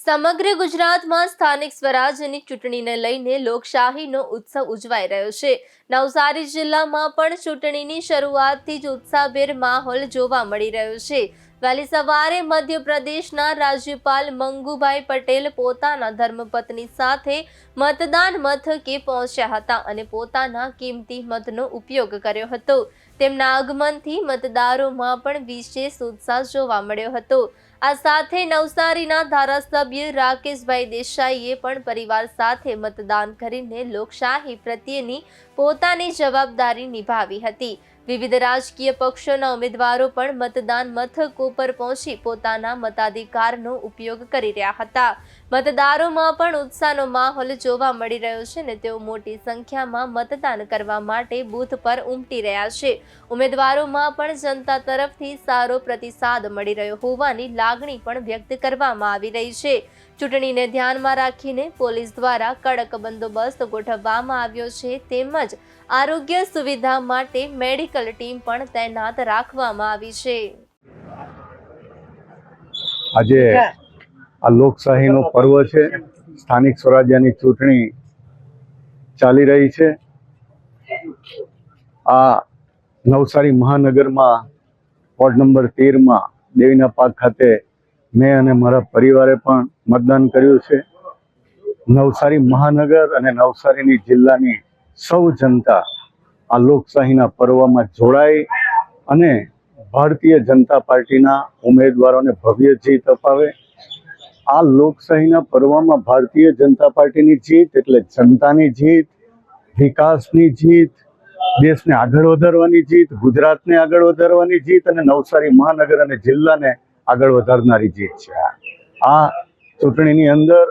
સમગ્ર ગુજરાતમાં સ્થાનિક સ્વરાજ્યની ચૂંટણીને લઈને લોકશાહીનો ઉત્સવ ઉજવાઈ રહ્યો છે। નવસારી જિલ્લામાં પણ ચૂંટણીની શરૂઆતથી જ ઉત્સાહભેર માહોલ જોવા મળી રહ્યો છે। વહેલી સવારે મધ્યપ્રદેશના રાજ્યપાલ મંગુભાઈ પટેલ પોતાના ધર્મપત્ની સાથે મતદાન મથકે પહોંચ્યા હતા અને પોતાના કિંમતી મતનો ઉપયોગ કર્યો હતો। તેમના આગમનથી મતદારોમાં પણ વિશેષ ઉત્સાહ જોવા મળ્યો હતો। આ સાથે નવસારીના ધારાસભ્ય રાકેશભાઈ દેસાઈએ પણ પરિવાર સાથે મતદાન કરીને લોકશાહી પ્રત્યેની પોતાની જવાબદારી નિભાવી હતી। વિવિધ રાજકીય પક્ષોના ઉમેદવારો પણ મતદાન મથકો પર પહોંચી પોતાના મતાધિકારનો ઉપયોગ કરી રહ્યા હતા। મતદારોમાં પણ ઉત્સાહનો માહોલ જોવા મળી રહ્યો છે ને તેઓ મોટી સંખ્યામાં મતદાન કરવા માટે બૂથ પર ઉમટી રહ્યા છે। ઉમેદવારોમાં પણ જનતા તરફથી સારો પ્રતિસાદ મળી રહ્યો હોવાની લાગણી પણ વ્યક્ત કરવામાં આવી રહી છે। ચૂંટણીને ધ્યાનમાં રાખીને પોલીસ દ્વારા કડક બંદોબસ્ત ગોઠવવામાં આવ્યો છે તેમજ આરોગ્ય સુવિધા માટે મેડિકલ ટીમ પણ તૈનાત રાખવામાં આવી છે। આજે આ લોકશાહીનો પર્વ છે। સ્થાનિક સ્વરાજ્યની ચૂંટણી ચાલી રહી છે। આ નવસારી મહાનગરમાં વોર્ડ નંબર 13માં દેવીના પાક ખાતે મેં અને મારા પરિવારે પણ મતદાન કર્યું છે। નવસારી મહાનગર અને નવસારીની જિલ્લાની સૌ જનતા આ લોકશાહીના પર્વમાં જોડાઈ અને ભારતીય જનતા પાર્ટીના ઉમેદવારોને ભવ્ય જીત અપાવે। આ લોકશાહીના પર્વમાં ભારતીય જનતા પાર્ટીની જીત એટલે જનતાની જીત, વિકાસની જીત, દેશને આગળ વધારવાની જીત, ગુજરાતને આગળ વધારવાની જીત અને નવસારી મહાનગર અને જિલ્લાને આગળ વધારનારી જીત છે। આ ચૂંટણીની અંદર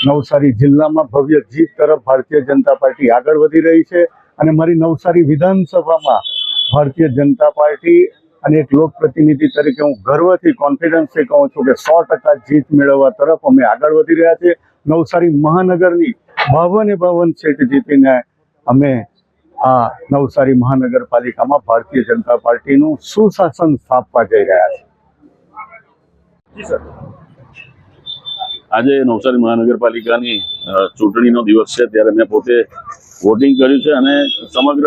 નવસારી જિલ્લામાં ભવ્ય જીત તરફ ભારતીય જનતા પાર્ટી આગળ વધી રહી છે અને મારી નવસારી વિધાનસભામાં ભારતીય જનતા પાર્ટી અને એક લોકપ્રતિનિધિ તરીકે હું ગર્વથી કોન્ફિડન્સથી કહું છું કે 100% જીત મેળવવા તરફ અમે આગળ વધી રહ્યા છીએ। નવસારી મહાનગરની 52 સીટ જીતીને અમે આ નવસારી મહાનગરપાલિકામાં ભારતીય જનતા પાર્ટીનું સુશાસન સ્થાપવા જઈ રહ્યા છીએ। આજે નવસારી મહાનગરપાલિકાની ચૂંટણીનો દિવસ છે ત્યારે મેં પોતે વોટિંગ કર્યું છે અને સમગ્ર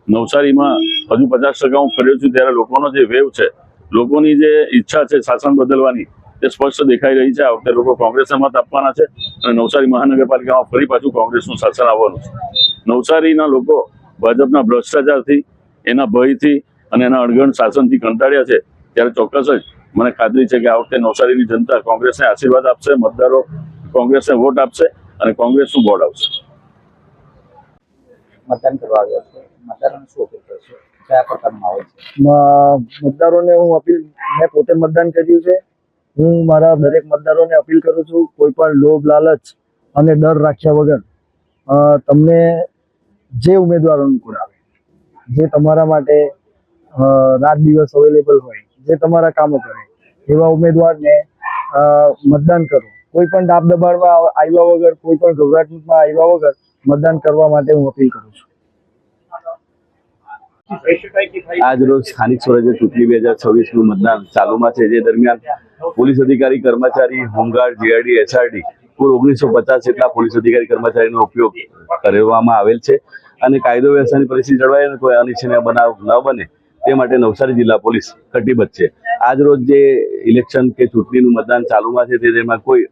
નવસારીમાં હજુ 50% હું ફર્યો છું ત્યારે લોકોનો જે વેવ છે, લોકોની જે ઈચ્છા છે શાસન બદલવાની તે સ્પષ્ટ દેખાઈ રહી છે। આ વખતે લોકો કોંગ્રેસને મત આપવાના છે અને નવસારી મહાનગરપાલિકામાં ફરી પાછું કોંગ્રેસનું શાસન આવવાનું છે। નવસારીના લોકો ભાજપના ભ્રષ્ટાચારથી, એના ભયથી અને એના અણઘડ શાસનથી કંટાળ્યા છે ત્યારે ચોક્કસ જ મને ખાતરી છે કે આ વખતે નવસારીની જનતા કોંગ્રેસને આશીર્વાદ આપશે, મતદારો કોંગ્રેસને વોટ આપશે અને કોંગ્રેસનું બોર્ડ આવશે। મતદાન કરવા આવ્યા છે, મતદારોને શું અપીલ કરશો? કયા પ્રકારનું માહોલ છે? મતદારોને હું અપીલ, મેં પોતે મતદાન કર્યું છે। હું મારા દરેક મતદારોને અપીલ કરું છું કોઈ પણ લોભ, લાલચ અને ડર રાખ્યા વગર તમને જે ઉમેદવાર અનુકૂળ આવે, જે તમારા માટે રાત દિવસ અવેલેબલ હોય, જે તમારા કામો કરે એવા ઉમેદવારને મતદાન કરો। કોઈ પણ દાબ દબાણમાં આવ્યા વગર, કોઈ પણ ગભરાટમાં આવ્યા વગર મતદાન કરવા માટે હું અપીલ કરું છું। આજ રોજ સ્થાનિક સ્વરાજ્ય ચૂંટણી 2026નું મતદાન ચાલુમાં છે, જે દરમિયાન પોલીસ અધિકારી, કર્મચારી, હોમગાર્ડ, જીઆરડી, એચઆરડી કુલ 1950 જેટલા પોલીસ અધિકારી કર્મચારીનો ઉપયોગ કરવામાં આવેલ છે અને કાયદો વ્યવસ્થાની પરિસ્થિતિ જળવાય અને કોઈ અનિચ્છનીય બનાવ ન બને તે માટે નવસારી જિલ્લા પોલીસ કટિબદ્ધ છે। આજ રોજ જે ઇલેક્શન કે ચૂંટણીનું મતદાન ચાલુમાં છે તેમાં કોઈ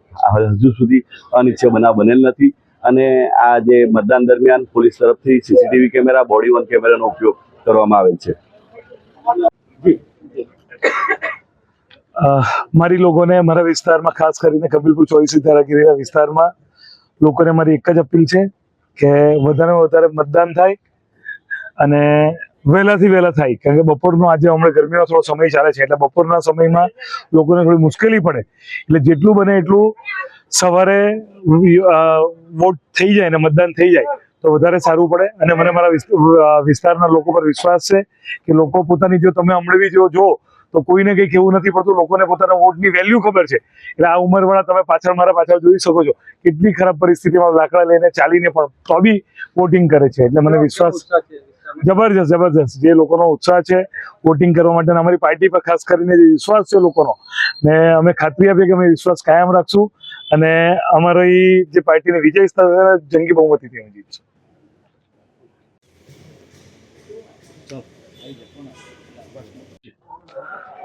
હજુ સુધી અનિચ્છનીય બનાવ બનેલ નથી અને આ જે મતદાન દરમિયાન પોલીસ તરફથી સીસીટીવી કેમેરા, બોડી વોર્ન કેમેરાનો ઉપયોગ કરવામાં આવેલ છે। મારી લોકોને મારા વિસ્તારમાં, ખાસ કરીને કબીલપુર 24 ધારાગીરીના વિસ્તારમાં લોકોને મારી એક જ અપીલ છે કે વધારેમાં વધારે મતદાન થાય અને વહેલાથી વહેલા થાય, કારણ કે બપોરનો આજે હમણાં ગરમીનો થોડો સમય ચાલે છે એટલે બપોરના સમયમાં લોકોને થોડી મુશ્કેલી પડે એટલે જેટલું બને એટલું સવારે વોટ થઈ જાય અને મતદાન થઈ જાય તો વધારે સારું પડે। અને મને મારા વિસ્તારના લોકો પર વિશ્વાસ છે કે લોકો પોતાની, જો તમે હમણાં જો તો કોઈને કંઈ કહેવું નથી પડતું, લોકોને પોતાના વોટની વેલ્યુ ખબર છે। એટલે આ ઉંમરવાળા તમે મારા પાછળ જોઈ શકો છો કેટલી ખરાબ પરિસ્થિતિમાં લાકડા લઈને ચાલીને પણ તો બી વોટિંગ કરે છે। એટલે મને વિશ્વાસ જબરજસ્ત જે લોકોનો ઉત્સાહ છે વોટિંગ કરવા માટે, અમારી પાર્ટી પર ખાસ કરીને જે વિશ્વાસ છે લોકોનો, ને અમે ખાતરી આપીએ કે અમે વિશ્વાસ કાયમ રાખશું અને અમારી જે પાર્ટીની વિજય થશે જંગી બહુમતીથી અમે જીતશું.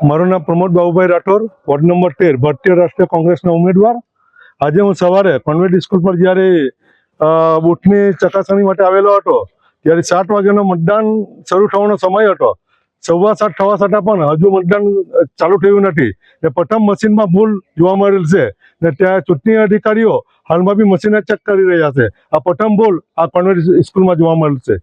મારું નામ પ્રમોદ બાબુભાઈ રાઠોડ, વોર્ડ નંબર 13, ભારતીય રાષ્ટ્રીય કોંગ્રેસના ઉમેદવાર. આજે હું સવારે કોન્વેન્ટ સ્કૂલ પર જ્યારે બૂથની ચકાસણી માટે આવેલો હતો ત્યારે 7 વાગ્યાનો મતદાન શરૂ થવાનો સમય હતો. 7:15 થવા છતાં પણ હજુ મતદાન ચાલુ થયું નથી. ને પ્રથમ મશીનમાં ભૂલ જોવા મળેલ છે ને ત્યાં ચૂંટણી અધિકારીઓ હાલમાં બી મશીનને ચેક કરી રહ્યા છે. આ પ્રથમ ભૂલ આ કોન્વેન્ટ સ્કૂલમાં જોવા મળશે.